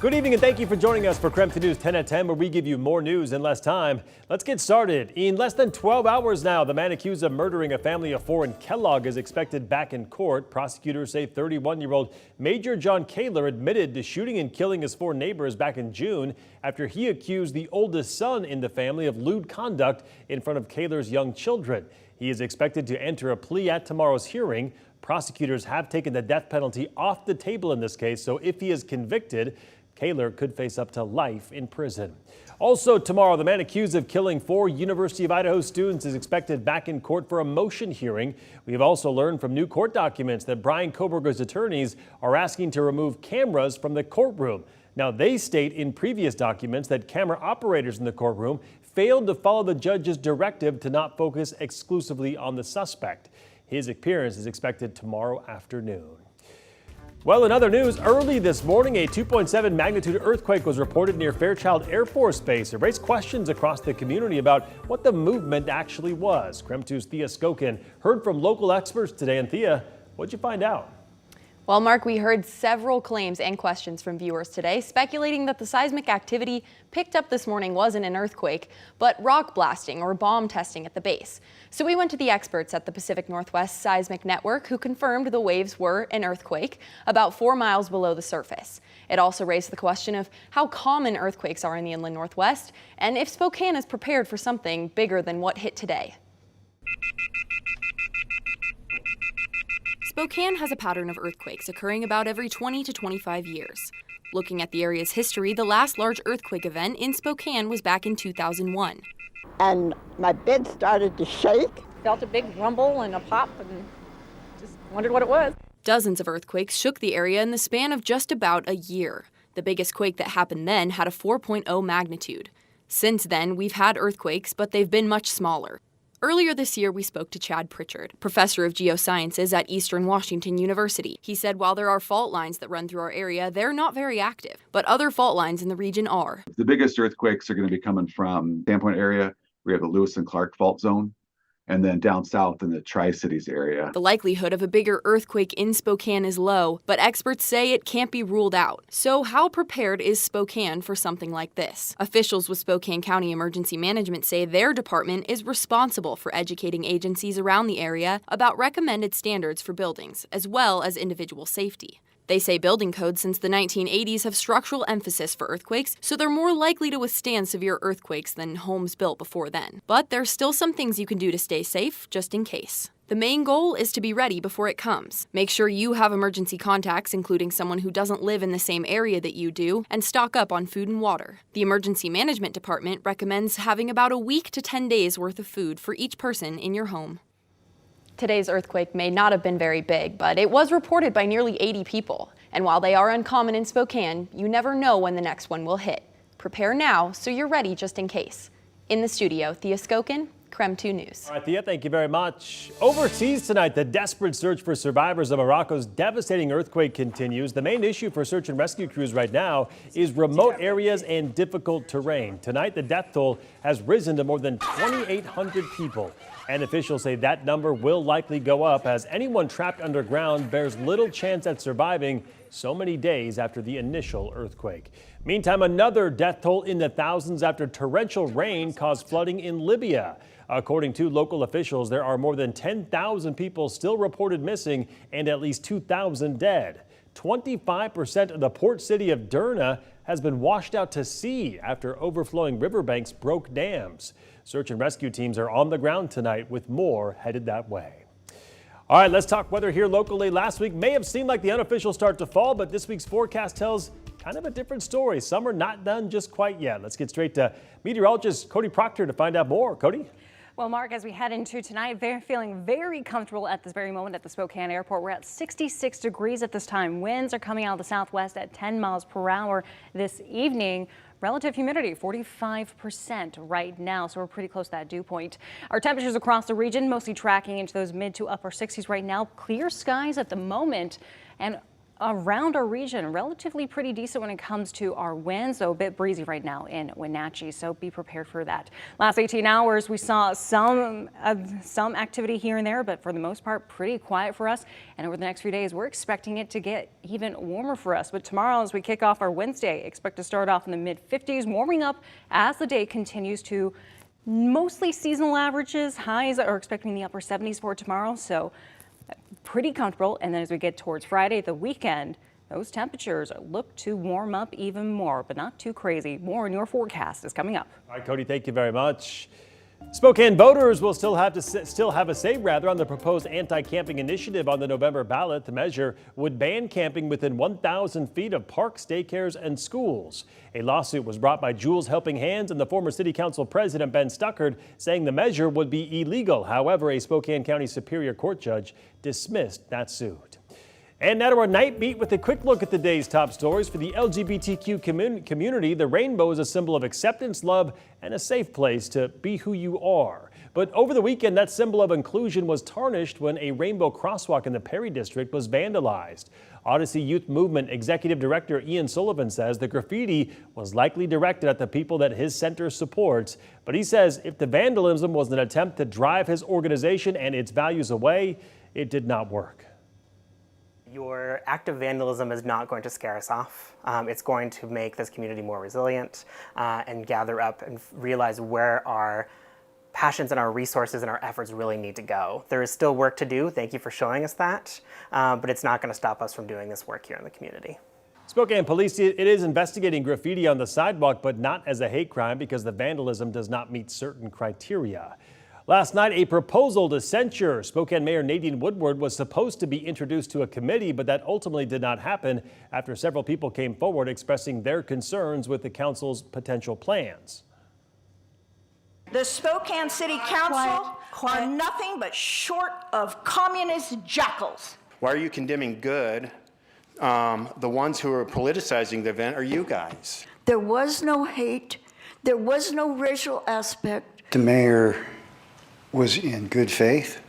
Good evening and thank you for joining us for KREM News 10 at 10, where we give you more news in less time. Let's get started. In less than 12 hours now, the man accused of murdering a family of 4 in Kellogg is expected back in court. Prosecutors say 31-year-old Major John Kaler admitted to shooting and killing his 4 neighbors back in June after he accused the oldest son in the family of lewd conduct in front of Kaler's young children. He is expected to enter a plea at tomorrow's hearing. Prosecutors have taken the death penalty off the table in this case, so if he is convicted, Kaler could face up to life in prison. Also tomorrow, the man accused of killing 4 University of Idaho students is expected back in court for a motion hearing. We have also learned from new court documents that Brian Koberger's attorneys are asking to remove cameras from the courtroom. Now, they state in previous documents that camera operators in the courtroom failed to follow the judge's directive to not focus exclusively on the suspect. His appearance is expected tomorrow afternoon. Well, in other news, early this morning, a 2.7 magnitude earthquake was reported near Fairchild Air Force Base. It raised questions across the community about what the movement actually was. KREM 2's Thea Spokane heard from local experts today. And Thea, what'd you find out? Well, Mark, we heard several claims and questions from viewers today, speculating that the seismic activity picked up this morning wasn't an earthquake, but rock blasting or bomb testing at the base. So we went to the experts at the Pacific Northwest Seismic Network, who confirmed the waves were an earthquake about 4 miles below the surface. It also raised the question of how common earthquakes are in the inland Northwest, and if Spokane is prepared for something bigger than what hit today. Spokane has a pattern of earthquakes occurring about every 20 to 25 years. Looking at the area's history, the last large earthquake event in Spokane was back in 2001. And my bed started to shake. Felt a big rumble and a pop and just wondered what it was. Dozens of earthquakes shook the area in the span of just about a year. The biggest quake that happened then had a 4.0 magnitude. Since then, we've had earthquakes, but they've been much smaller. Earlier this year, we spoke to Chad Pritchard, professor of geosciences at Eastern Washington University. He said while there are fault lines that run through our area, they're not very active, but other fault lines in the region are. The biggest earthquakes are going to be coming from Sandpoint area. We have the Lewis and Clark fault zone, and then down south in the Tri-Cities area. The likelihood of a bigger earthquake in Spokane is low, but experts say it can't be ruled out. So how prepared is Spokane for something like this? Officials with Spokane County Emergency Management say their department is responsible for educating agencies around the area about recommended standards for buildings, as well as individual safety. They say building codes since the 1980s have structural emphasis for earthquakes, so they're more likely to withstand severe earthquakes than homes built before then. But there's still some things you can do to stay safe, just in case. The main goal is to be ready before it comes. Make sure you have emergency contacts, including someone who doesn't live in the same area that you do, and stock up on food and water. The Emergency Management Department recommends having about a week to 10 days worth of food for each person in your home. Today's earthquake may not have been very big, but it was reported by nearly 80 people. And while they are uncommon in Spokane, you never know when the next one will hit. Prepare now so you're ready just in case. In the studio, Thea Spokane, KREM 2 News. All right, Thea, thank you very much. Overseas tonight, the desperate search for survivors of Morocco's devastating earthquake continues. The main issue for search and rescue crews right now is remote areas and difficult terrain. Tonight, the death toll has risen to more than 2,800 people. And officials say that number will likely go up as anyone trapped underground bears little chance at surviving so many days after the initial earthquake. Meantime, another death toll in the thousands after torrential rain caused flooding in Libya. According to local officials, there are more than 10,000 people still reported missing and at least 2,000 dead. 25% of the port city of Derna has been washed out to sea after overflowing riverbanks broke dams. Search and rescue teams are on the ground tonight with more headed that way. All right, let's talk weather here locally. Last week may have seemed like the unofficial start to fall, but this week's forecast tells kind of a different story. Summer not done just quite yet. Let's get straight to meteorologist Cody Proctor to find out more. Cody? Well, Mark, as we head into tonight, feeling very comfortable at this very moment at the Spokane airport. We're at 66 degrees at this time. Winds are coming out of the southwest at 10 miles per hour this evening. Relative humidity, 45% right now, so we're pretty close to that dew point. Our temperatures across the region mostly tracking into those mid to upper 60s right now. Clear skies at the moment, and around our region. Relatively pretty decent when it comes to our winds, though a bit breezy right now in Wenatchee, so be prepared for that. Last 18 hours, we saw some activity here and there, but for the most part, pretty quiet for us. And over the next few days, we're expecting it to get even warmer for us. But tomorrow, as we kick off our Wednesday, expect to start off in the mid-50s, warming up as the day continues to mostly seasonal averages. Highs are expecting the upper 70s for tomorrow, so pretty comfortable. And then as we get towards Friday, the weekend, those temperatures look to warm up even more, but not too crazy. More in your forecast is coming up. All right, Cody, thank you very much. Spokane voters will still have a say on the proposed anti-camping initiative on the November ballot. The measure would ban camping within 1,000 feet of parks, daycares, and schools. A lawsuit was brought by Jules Helping Hands and the former City Council President Ben Stuckard, saying the measure would be illegal. However, a Spokane County Superior Court judge dismissed that suit. And now to our night beat with a quick look at the day's top stories. For the LGBTQ community, the rainbow is a symbol of acceptance, love, and a safe place to be who you are. But over the weekend, that symbol of inclusion was tarnished when a rainbow crosswalk in the Perry district was vandalized. Odyssey Youth Movement Executive Director Ian Sullivan says the graffiti was likely directed at the people that his center supports. But he says if the vandalism was an attempt to drive his organization and its values away, it did not work. Your act of vandalism is not going to scare us off. It's going to make this community more resilient and gather up and realize where our passions and our resources and our efforts really need to go. There is still work to do. Thank you for showing us that, but it's not going to stop us from doing this work here in the community. Spokane Police, it is investigating graffiti on the sidewalk, but not as a hate crime because the vandalism does not meet certain criteria. Last night, a proposal to censure Spokane Mayor Nadine Woodward was supposed to be introduced to a committee, but that ultimately did not happen after several people came forward expressing their concerns with the council's potential plans. The Spokane City Council are nothing but short of communist jackals. Why are you condemning good? The ones who are politicizing the event are you guys. There was no hate. There was no racial aspect. The mayor was in good faith.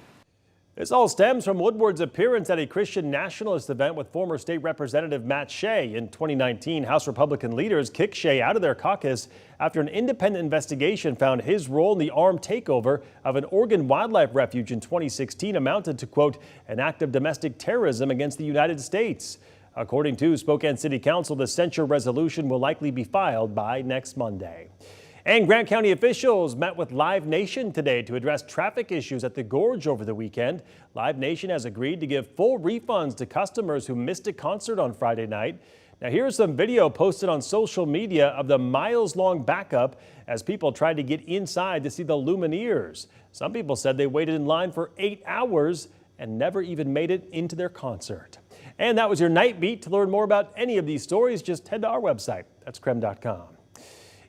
This all stems from Woodward's appearance at a Christian nationalist event with former state representative Matt Shea. In 2019, House Republican leaders kicked Shea out of their caucus after an independent investigation found his role in the armed takeover of an Oregon wildlife refuge in 2016 amounted to, quote, an act of domestic terrorism against the United States. According to Spokane City Council, the censure resolution will likely be filed by next Monday. And Grant County officials met with Live Nation today to address traffic issues at the Gorge over the weekend. Live Nation has agreed to give full refunds to customers who missed a concert on Friday night. Now here's some video posted on social media of the miles-long backup as people tried to get inside to see the Lumineers. Some people said they waited in line for 8 hours and never even made it into their concert. And that was your Night Beat. To learn more about any of these stories, just head to our website. That's KREM.com.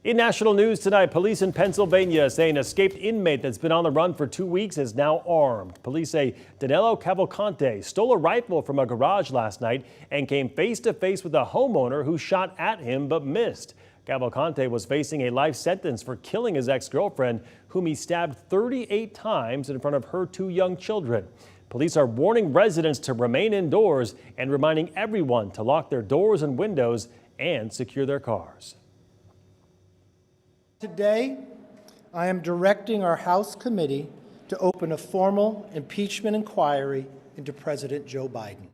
In national news tonight, police in Pennsylvania say an escaped inmate that's been on the run for 2 weeks is now armed. Police say Danilo Cavalcante stole a rifle from a garage last night and came face to face with a homeowner who shot at him but missed. Cavalcante was facing a life sentence for killing his ex-girlfriend, whom he stabbed 38 times in front of her 2 young children. Police are warning residents to remain indoors and reminding everyone to lock their doors and windows and secure their cars. Today, I am directing our House committee to open a formal impeachment inquiry into President Joe Biden.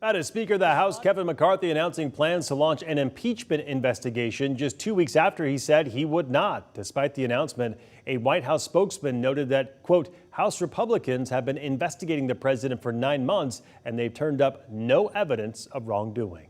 That is Speaker of the House Kevin McCarthy announcing plans to launch an impeachment investigation just 2 weeks after he said he would not. Despite the announcement, a White House spokesman noted that, quote, House Republicans have been investigating the president for 9 months and they've turned up no evidence of wrongdoing.